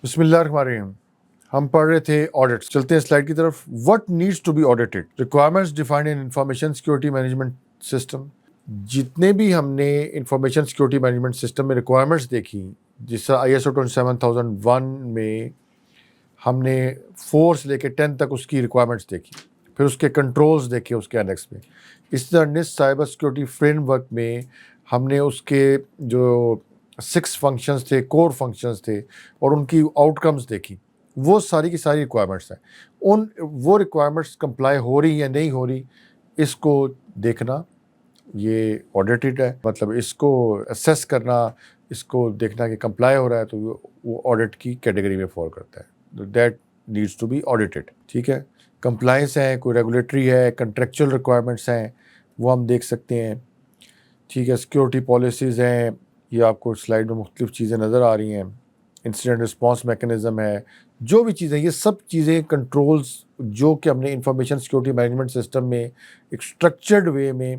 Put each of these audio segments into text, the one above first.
بسم اللہ الرحمن الرحیم. ہم پڑھ رہے تھے آڈٹس. چلتے ہیں سلائڈ کی طرف. What needs to be audited? Requirements defined in information security management system. جتنے بھی ہم نے انفارمیشن سیکورٹی مینجمنٹ سسٹم میں ریکوائرمنٹس دیکھی، جس طرح ISO 27001 میں ہم نے 4 سے لے کے 10 تک اس کی ریکوائرمنٹس دیکھی، پھر اس کے کنٹرولز دیکھے اس کے انیکس میں. اس طرح NIST cyber security frame work میں ہم نے اس کے جو 6 فنکشنز تھے، کور فنکشنز تھے، اور ان کی آؤٹ کمز دیکھی. وہ ساری کی ساری ریکوائرمنٹس ہیں. وہ ریکوائرمنٹس کمپلائی ہو رہی یا نہیں ہو رہی، اس کو دیکھنا یہ آڈیٹڈ ہے. مطلب اس کو اسیس کرنا، اس کو دیکھنا کہ کمپلائی ہو رہا ہے تو وہ آڈٹ کی کیٹیگری میں فال کرتا ہے. That needs to be audited. ٹھیک ہے. کمپلائنس ہے، کوئی ریگولیٹری ہے، کنٹریکچوئل ریکوائرمنٹس ہیں، وہ ہم دیکھ سکتے ہیں. ٹھیک ہے. سیکورٹی پالیسیز ہیں، یہ آپ کو سلائڈ میں مختلف چیزیں نظر آ رہی ہیں. انسیڈنٹ رسپانس میکنزم ہے. جو بھی چیزیں، یہ سب چیزیں کنٹرولز جو کہ ہم نے انفارمیشن سیکورٹی مینجمنٹ سسٹم میں ایک اسٹرکچرڈ وے میں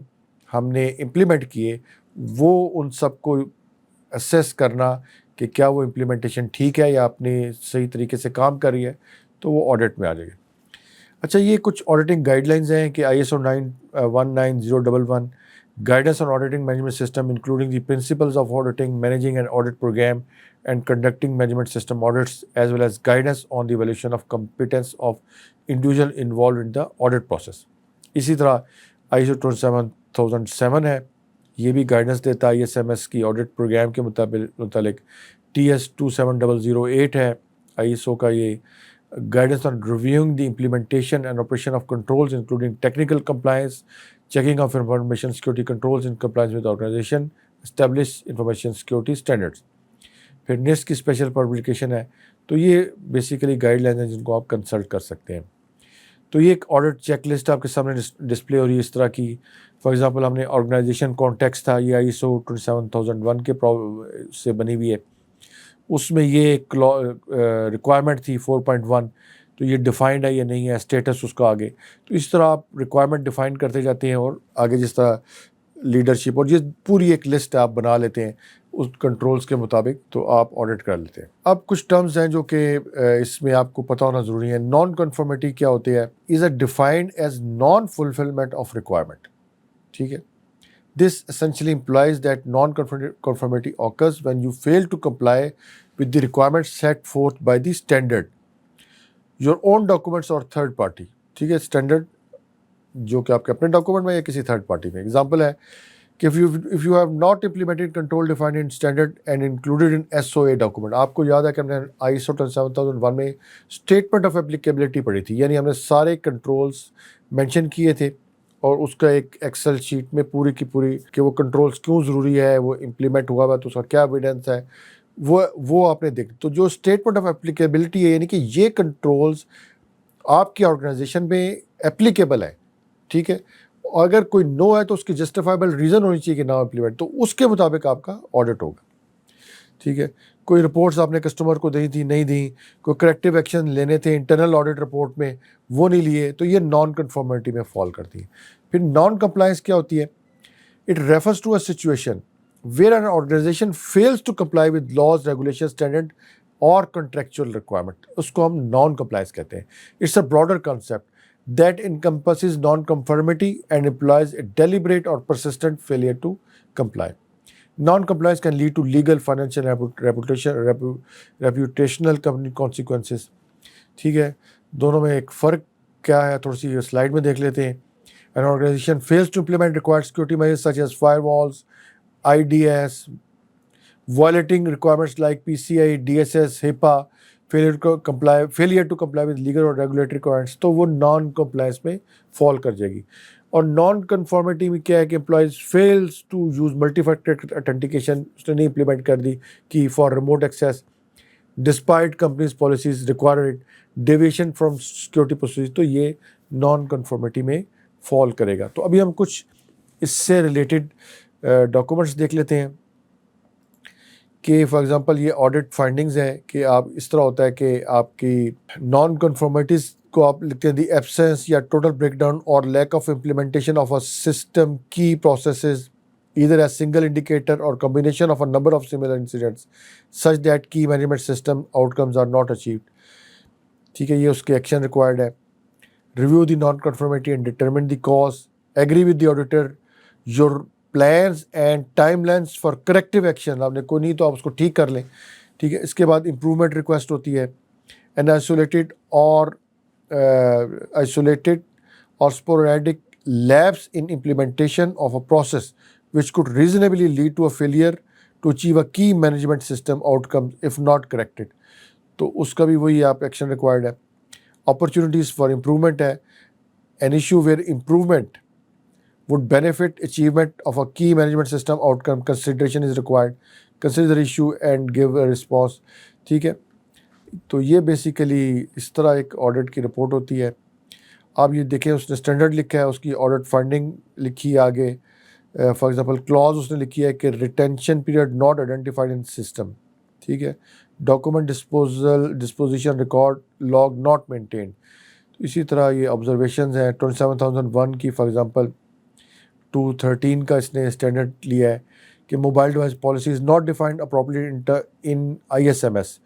ہم نے امپلیمنٹ کیے، وہ ان سب کو اسیس کرنا کہ کیا وہ امپلیمنٹیشن ٹھیک ہے یا اپنے صحیح طریقے سے کام کر رہی ہے، تو وہ آڈٹ میں آ جائے گی. اچھا، یہ کچھ آڈیٹنگ گائیڈ لائنز ہیں کہ ISO 19011 guidance on auditing management system including the principles of auditing, managing an audit program and conducting management system audits, as well as guidance on the evaluation of competence of individual involved in the audit process. اسی طرح ISO 27007 ہے، یہ بھی guidance دیتا ہے ISMS کی audit programme کے متعلق. TS 27008 ہے ISO کا، یہ guidance on reviewing the implementation and operation of controls including technical compliance, checking of information security controls in compliance with the organization established information security standards. پھر NIST کی special publication ہے. تو یہ basically guide lines ہیں جن کو آپ consult کر سکتے ہیں. تو یہ ایک آڈٹ چیک لسٹ آپ کے سامنے ڈسپلے ہو رہی ہے اس طرح کی. فار ایگزامپل ہم نے آرگنائزیشن کانٹیکس تھا، یہ ISO 27001 کے سے بنی ہوئی ہے. اس میں یہ ایک ریکوائرمنٹ تھی 4.1، تو یہ ڈیفائنڈ ہے یا نہیں ہے، اسٹیٹس اس کا آگے. تو اس طرح آپ ریکوائرمنٹ ڈیفائن کرتے جاتے ہیں اور آگے جس طرح لیڈرشپ، اور یہ پوری ایک لسٹ آپ بنا لیتے ہیں اس کنٹرولز کے مطابق، تو آپ آڈٹ کر لیتے ہیں. اب کچھ ٹرمز ہیں جو کہ اس میں آپ کو پتہ ہونا ضروری ہے. نان کنفرمیٹی کیا ہوتی ہے؟ Is a defined as non fulfilment of requirement. ٹھیک ہے. This essentially implies that non-conformity occurs when you fail to comply with the requirements set forth by the standard, your own documents or third party. ٹھیک ہے. Standard جو کہ آپ کے اپنے document میں یا کسی تھرڈ پارٹی میں. ایگزامپل ہے کہ if you have not implemented control defined in standard and included in SOA document. آپ کو یاد ہے کہ ہم نے ISO 27001 میں اسٹیٹمنٹ آف اپلیکیبلٹی پڑھی تھی، یعنی ہم نے سارے کنٹرولز مینشن کیے تھے اور اس کا ایک ایکسل شیٹ میں پوری کی پوری کہ وہ کنٹرولز کیوں ضروری ہے، وہ امپلیمنٹ ہوا تو اس کا کیا ایویڈنس ہے، وہ آپ نے دیکھ. تو جو اسٹیٹمنٹ آف اپلیکیبلٹی ہے، یعنی کہ یہ کنٹرولز آپ کی آرگنائزیشن میں اپلیکیبل ہے. ٹھیک ہے. اگر کوئی نو ہے تو اس کی جسٹیفائبل ریزن ہونی چاہیے کہ نہ امپلیمنٹ، تو اس کے مطابق آپ کا آڈٹ ہوگا. ٹھیک ہے. کوئی رپورٹس آپ نے کسٹمر کو دی تھی، نہیں دی، کوئی کریکٹیو ایکشن لینے تھے انٹرنل آڈٹ رپورٹ میں، وہ نہیں لیے، تو یہ نان کنفارمٹی میں فال کرتی ہے. پھر نان کمپلائنس کیا ہوتی ہے؟ It refers to a situation where an organization fails to comply with laws, regulation, standard اور کنٹریکچوئل ریکوائرمنٹ. اس کو ہم نان کمپلائنس کہتے ہیں. It's a broader concept that encompasses non-conformity and implies a deliberate or persistent failure to comply. Non-compliance can lead to legal, financial, reputational consequences. ٹھیک ہے. دونوں میں ایک فرق کیا ہے تھوڑی سی سلائڈ میں دیکھ لیتے ہیں. An organization fails to implement required security measures such as firewalls, IDS, violating requirements like PCI, DSS, HIPAA, failure to comply with legal or regulatory requirements, تو وہ نان کمپلائنس میں فال کر جائے گی. اور نان کنفارمٹی میں کیا ہے کہ employees fails to use multi factor authentication, اس نے نہیں امپلیمنٹ کر دی کہ for remote access despite companies policies require it, deviation from security procedure, تو یہ نان کنفارمٹی میں فال کرے گا. تو ابھی ہم کچھ اس سے ریلیٹڈ ڈاکومنٹس دیکھ لیتے ہیں کہ فار ایگزامپل یہ آڈٹ فائنڈنگز ہے کہ آپ اس طرح ہوتا ہے کہ آپ کی نان کنفارمٹیز کو آپ لکھتے ہیں دی ایبسنس یا ٹوٹل بریک ڈاؤن اور lack of implementation of a system کی processes either as single indicator or combination of a number of similar incidents such that key management system outcomes are not achieved. ٹھیک ہے, یہ اس کے action required ہے. Review the naan conformity and determine the cause. Agree with the auditor your plans and time lines for corrective action. آپ نے کوئی نہیں تو آپ اس کو ٹھیک کر لیں. ٹھیک ہے, اس کے بعد امپروومنٹ ریکویسٹ ہوتی ہے. این آئسولیٹڈ اور sporadic lapse in implementation of a process which could reasonably lead to a failure to achieve a key management system outcome if not corrected. تو اس کا بھی وہی آپ ایکشن ریکوائرڈ ہے. opportunities for improvement ہے. an issue where improvement would benefit achievement of a key management system outcome consideration is required. consider the issue and give a response. ٹھیک ہے, تو یہ بیسیکلی اس طرح ایک آڈٹ کی رپورٹ ہوتی ہے. آپ یہ دیکھیں اس نے اسٹینڈرڈ لکھا ہے, اس کی آڈٹ فنڈنگ لکھی ہے آگے. فار ایگزامپل کلاز اس نے لکھی ہے کہ retention period not identified in system. ٹھیک ہے, document disposition record log not maintained. اسی طرح یہ آبزرویشنز ہیں 27001 کی. فار ایگزامپل 213 کا اس نے اسٹینڈرڈ لیا ہے کہ mobile device policy is not defined appropriate in ISMS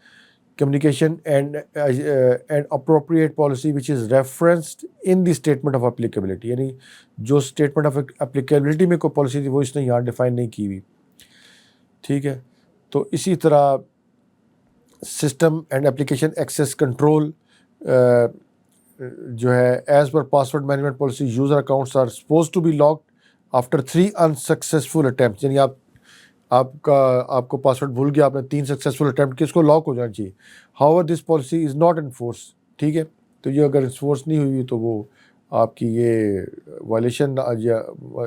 communication and appropriate policy which is referenced in the statement of applicability. یعنی جو statement of applicability میں کوئی پالیسی تھی وہ اس نے یہاں ڈیفائن نہیں کی ہوئی. ٹھیک ہے, تو اسی طرح system and application access control جو ہے ایز پر password management policy user accounts are suppose to be locked after 3 unsuccessful attempts. یعنی آپ کو پاسورڈ بھول گیا, آپ نے 3 سکسیزفل اٹیمپٹ کی, اس کو لاک ہو جانا چاہیے. How this policy is not enforce. ٹھیک ہے, تو یہ اگر انفورس نہیں ہوئی تو وہ آپ کی یہ وائلیشن یا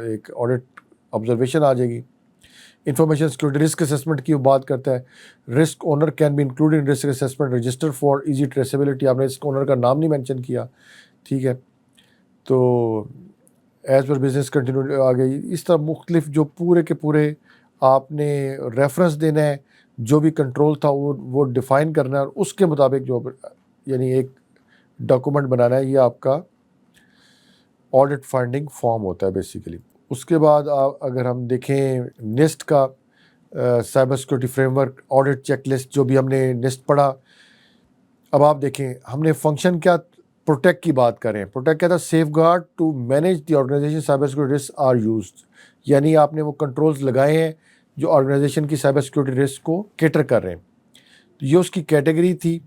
ایک آڈٹ آبزرویشن آ جائے گی. انفارمیشن سیکورٹی رسک اسیسمنٹ کی بات کرتا ہے. Risk owner can be include in risk assessment register for easy traceability. آپ نے رسک اونر کا نام نہیں مینشن کیا. ٹھیک ہے, تو ایز پر بزنس کنٹینیو آ گئی. اس طرح مختلف جو پورے کے پورے آپ نے ریفرنس دینا ہے, جو بھی کنٹرول تھا وہ ڈیفائن کرنا ہے, اور اس کے مطابق جو یعنی ایک ڈاکومنٹ بنانا ہے. یہ آپ کا آڈٹ فائنڈنگ فارم ہوتا ہے بیسیکلی. اس کے بعد اگر ہم دیکھیں نسٹ کا cyber security frame work audit check list, جو بھی ہم نے نسٹ پڑھا. اب آپ دیکھیں ہم نے فنکشن کیا پروٹیکٹ کی بات کریں. پروٹیکٹ کیا تھا, safeguard to manage the organization cyber security risk are used. یعنی آپ نے وہ کنٹرولز لگائے ہیں جو آرگنائزیشن کی سائبر سیکورٹی رسک کو کیٹر کر رہے ہیں. یہ اس کی کیٹیگری تھی.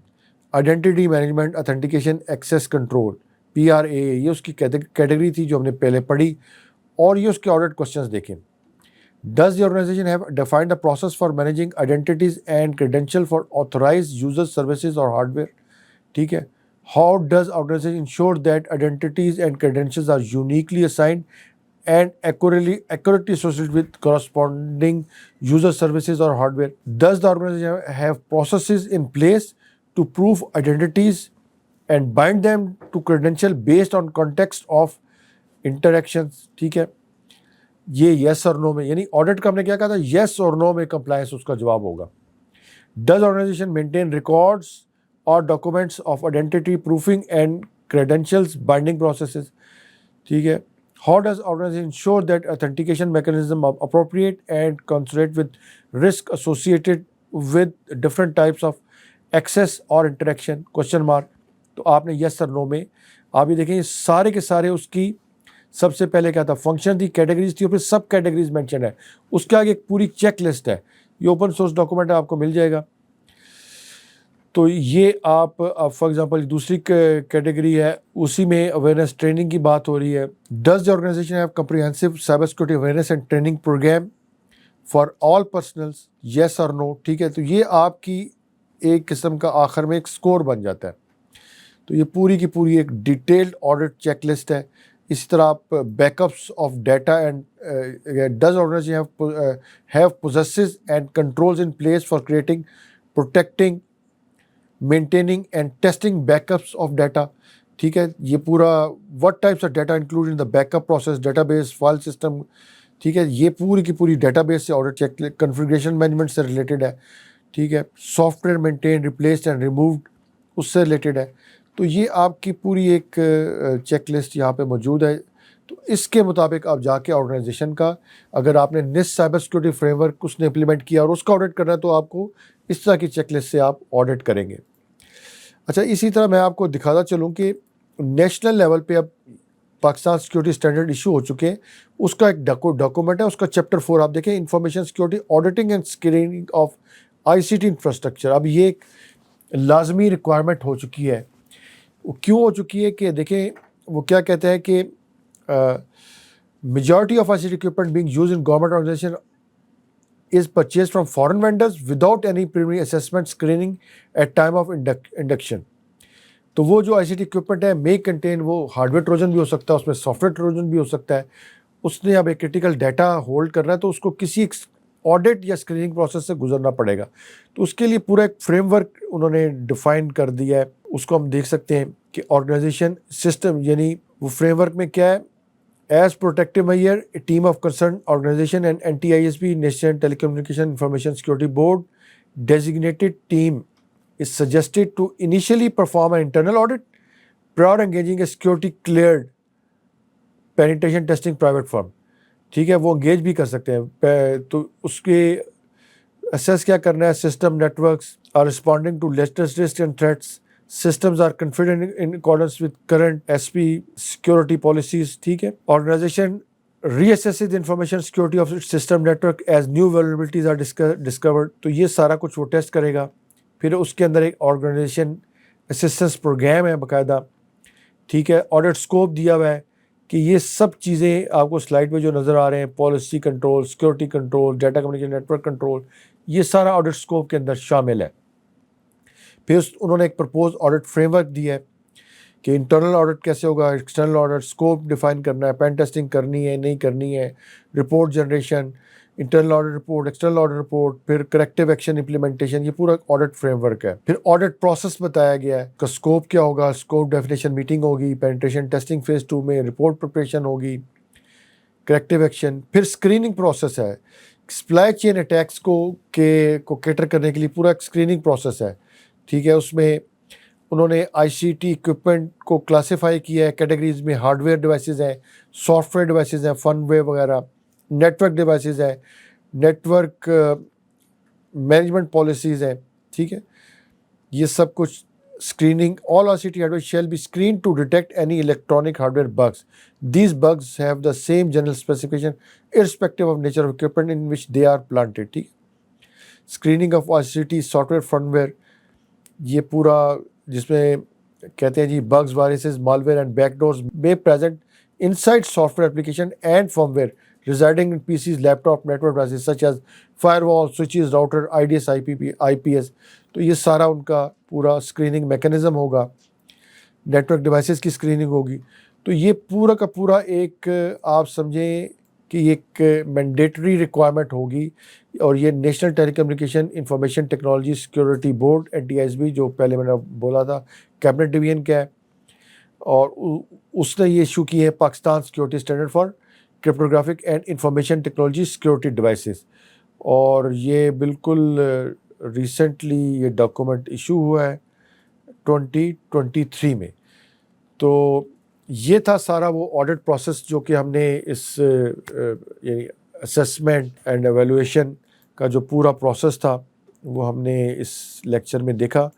Identity management authentication access control PRAA, یہ اس کی کیٹیگری تھی جو ہم نے پہلے پڑھی. اور یہ اس کے آڈٹ کوشچنز دیکھیں. Does the organization have defined a process for managing identities and credential for authorized user services اور ہارڈ ویئر. ٹھیک ہے, how does organization ensure that identities and credentials are uniquely assigned and accurately associated with corresponding user services or hardware. Does the organization have processes in place to prove identities and bind them to credential based on context of interactions? ٹھیک ہے, یہ yes or no میں, یعنی audit کا ہم نے کیا کہا تھا, yes or no میں compliance اس کا جواب ہوگا. Does the organization maintain records or documents of identity proofing and credentials binding processes? ٹھیک ہے. How does organization ensure that authentication mechanism are appropriate and commensurate with risk associated with different types of access or interaction? Question mark. تو آپ نے yes or no میں آپ یہ دیکھیں یہ سارے کے سارے اس کی سب سے پہلے کیا تھا, فنکشن تھی, کیٹیگریز تھی, اور پھر سب کیٹیگریز مینشن ہے. اس کے آگے ایک پوری چیک لسٹ ہے. یہ اوپن سورس ڈاکومنٹ ہے, آپ کو مل جائے گا. تو یہ آپ فار ایگزامپل دوسری کیٹیگری ہے, اسی میں اویئرنیس ٹریننگ کی بات ہو رہی ہے. Does the organization have comprehensive cyber security awareness and training program for all personnels, yes اور نو. ٹھیک ہے, تو یہ آپ کی ایک قسم کا آخر میں ایک اسکور بن جاتا ہے. تو یہ پوری کی پوری ایک ڈیٹیلڈ آڈٹ چیک لسٹ ہے. اسی طرح آپ backups of data and does organization have processes and controls in place for creating, protecting, maintaining and testing backups of data. ٹھیک ہے, یہ پورا what types of data included in the backup process, database, file system. ٹھیک ہے, یہ پوری کی پوری ڈیٹا بیس سے آڈٹ چیک, کنفیگریشن مینجمنٹ سے ریلیٹڈ ہے. ٹھیک ہے, software maintain, replaced and removed, اس سے ریلیٹڈ ہے. تو یہ آپ کی پوری ایک چیک لسٹ یہاں پہ موجود ہے. تو اس کے مطابق آپ جا کے آرگنائزیشن کا، اگر آپ نے NIST cyber security framework اس نے امپلیمنٹ کیا اور اس کا آڈٹ کرنا ہے تو آپ کو اس طرح کی چیک لسٹ سے آپ آڈٹ کریں گے. اچھا، اسی طرح میں آپ کو دکھاتا چلوں کہ نیشنل لیول پہ اب پاکستان سیکورٹی اسٹینڈرڈ ایشو ہو چکے ہیں. اس کا ایک ڈاکومنٹ ہے، اس کا چیپٹر 4 آپ دیکھیں، information security auditing and screening of ICT infrastructure. اب یہ ایک لازمی ریکوائرمنٹ ہو چکی ہے. وہ کیوں ہو چکی ہے کہ دیکھیں وہ کیا کہتے ہیں کہ majority of ICT equipment being used in government organization is purchased from foreign vendors without any preliminary assessment screening at time of induction. تو وہ جو ICT equipment ہے may contain وہ ہارڈ ویئر ٹروجن بھی ہو سکتا ہے، اس میں سافٹ ویئر ٹروجن بھی ہو سکتا ہے. اس نے اب ایک کرٹیکل ڈیٹا ہولڈ کرنا ہے تو اس کو کسی آڈٹ یا اسکریننگ پروسیس سے گزرنا پڑے گا. تو اس کے لیے پورا ایک فریم ورک انہوں نے ڈیفائن کر دیا ہے. اس کو ہم دیکھ سکتے ہیں کہ آرگنائزیشن سسٹم، یعنی وہ فریم ورک میں کیا ہے، As protective measure, a team of concerned organization and NTISB National Telecommunication Information Security Board designated team is suggested to initially perform an internal audit prior engaging a security cleared penetration testing private firm. ٹھیک ہے، وہ engage بھی کر سکتے ہیں. تو اس کے assess کیا کرنا ہے، system networks are responding to latest risks and threats. Systems are configured in accordance with current SP security policies. ٹھیک ہے. Organization reassesses the information security of its system network as new vulnerabilities are discovered. تو یہ سارا کچھ وہ test کرے گا. پھر اس کے اندر ایک آرگنائزیشن اسسٹنس پروگرام ہے باقاعدہ. ٹھیک ہے. آڈٹ اسکوپ دیا ہوا ہے کہ یہ سب چیزیں آپ کو سلائڈ پہ جو نظر آ رہے ہیں، policy control, security control, data communication network control, یہ سارا آڈٹ اسکوپ کے اندر شامل ہے. پھر انہوں نے ایک پرپوز آڈٹ فریم ورک دی ہے کہ انٹرنل آڈٹ کیسے ہوگا، ایکسٹرنل آڈٹ اسکوپ ڈیفائن کرنا ہے، پین ٹیسٹنگ کرنی ہے نہیں کرنی ہے، report generation, internal audit report, external audit report, پھر کریکٹیو ایکشن امپلیمنٹیشن. یہ پورا آڈٹ فریم ورک ہے. پھر آڈٹ پروسیس بتایا گیا ہے کہ اسکوپ کیا ہوگا، اسکوپ ڈیفینیشن میٹنگ ہوگی، پینٹریشن ٹیسٹنگ فیز 2 میں رپورٹ پریپریشن ہوگی، کریکٹیو ایکشن. پھر اسکریننگ پروسیس ہے، سپلائی چین اٹیکس کو کیٹر کرنے کے لیے پورا ایک اسکریننگ پروسیس ہے. ٹھیک ہے. اس میں انہوں نے ICT اکوپمنٹ کو کلاسیفائی کیا ہے کیٹیگریز میں. ہارڈ ویئر ڈیوائسز ہیں، سافٹ ویئر ڈیوائسز ہیں، فن ویئر وغیرہ، نیٹورک ڈیوائسز ہیں، نیٹورک مینجمنٹ پالیسیز ہیں. ٹھیک ہے. یہ سب کچھ screening. All ICT hardware shall be screened to detect any electronic hardware bugs. These bugs have the same general specification irrespective of nature of equipment in which they are planted. ٹھیک. Screening of ICT software firmware, یہ پورا جس میں کہتے ہیں جی bugs, viruses, malware and backdoors may present inside software application and firmware residing in PCs, laptop, network devices such as firewall, switches, router, IDS, IPS. تو یہ سارا ان کا پورا اسکریننگ میکینزم ہوگا. نیٹورک ڈیوائسز کی اسکریننگ ہوگی. تو یہ پورا کا پورا ایک آپ سمجھیں کہ ایک مینڈیٹری ریکوائرمنٹ ہوگی. اور یہ national telecommunication information technology security board NTISB، جو پہلے میں نے بولا تھا کیبنٹ ڈویژن کا ہے، اور اس نے یہ ایشو کی ہے Pakistan security standard for cryptographic and information technology security devices. اور یہ بالکل ریسنٹلی یہ ڈاکومنٹ ایشو ہوا ہے 2023 میں. تو یہ تھا سارا وہ آڈٹ پروسیس جو کہ ہم نے اس یعنی اسیسمنٹ اینڈ ایویلویشن کا جو پورا پروسیس تھا وہ ہم نے اس لیکچر میں دیکھا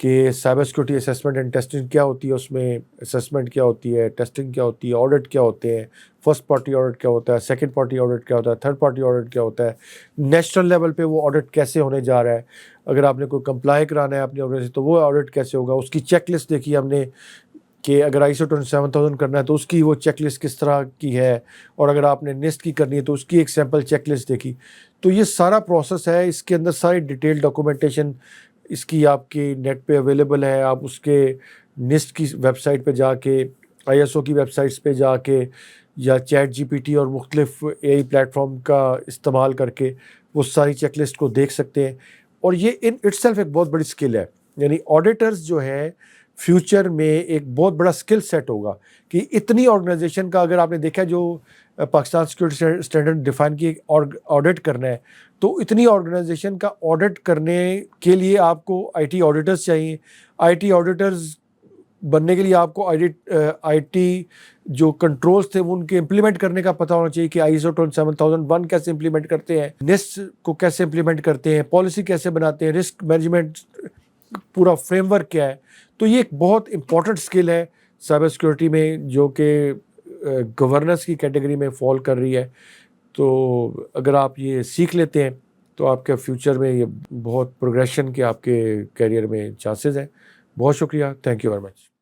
کہ cyber security assessment and testing کیا ہوتی ہے، اس میں اسیسمنٹ کیا ہوتی ہے، ٹیسٹنگ کیا ہوتی ہے، آڈٹ کیا ہوتے ہیں، فرسٹ پارٹی آڈٹ کیا ہوتا ہے، سیکنڈ پارٹی آڈٹ کیا ہوتا ہے، تھرڈ پارٹی آڈٹ کیا ہوتا ہے، نیشنل لیول پہ وہ آڈٹ کیسے ہونے جا رہا ہے. اگر آپ نے کوئی کمپلائی کرانا ہے اپنی آرگنائزیشن تو وہ آڈٹ کیسے ہوگا. اس کی چیک لسٹ دیکھی ہم نے کہ اگر ISO 27000 کرنا ہے تو اس کی وہ چیک لسٹ کس طرح کی ہے، اور اگر آپ نے NIST کی کرنی ہے تو اس کی ایک سیمپل چیک لسٹ دیکھی. تو یہ سارا پروسیس ہے. اس کے اندر ساری ڈیٹیل ڈاکومنٹیشن اس کی آپ کی نیٹ پہ اویلیبل ہے. آپ اس کے NIST کی ویب سائٹ پہ جا کے، ISO کی ویب سائٹس پہ جا کے، یا چیٹ GPT اور مختلف AI پلیٹ فارم کا استعمال کر کے وہ ساری چیک لسٹ کو دیکھ سکتے ہیں. اور یہ ان اٹ سیلف ایک بہت بڑی اسکل ہے. یعنی آڈیٹرز جو ہیں فیوچر میں ایک بہت بڑا اسکل سیٹ ہوگا کہ اتنی آرگنائزیشن کا اگر آپ نے دیکھا جو پاکستان سیکورٹی اسٹینڈرڈ ڈیفائن کی آڈٹ کرنا ہے، تو اتنی آرگنائزیشن کا آڈٹ کرنے کے لیے آپ کو IT آڈیٹرز چاہیے. IT آڈیٹرز بننے کے لیے آپ کو آئی ٹی جو کنٹرولز تھے وہ ان کے امپلیمنٹ کرنے کا پتہ ہونا چاہیے کہ ISO 27001 کیسے امپلیمنٹ کرتے ہیں, NIST کو کیسے امپلیمنٹ کرتے ہیں, پالیسی کیسے بناتے ہیں, رسک مینجمنٹ پورا فریم ورک کیا ہے. تو یہ ایک بہت امپورٹنٹ اسکل ہے سائبر سیکورٹی میں, جو کہ گورننس کی کیٹیگری میں فال کر رہی ہے. تو اگر آپ یہ سیکھ لیتے ہیں تو آپ کے فیوچر میں یہ بہت پروگریشن کے آپ کے کیریئر میں چانسز ہیں. بہت شکریہ, تھینک یو ویری مچ.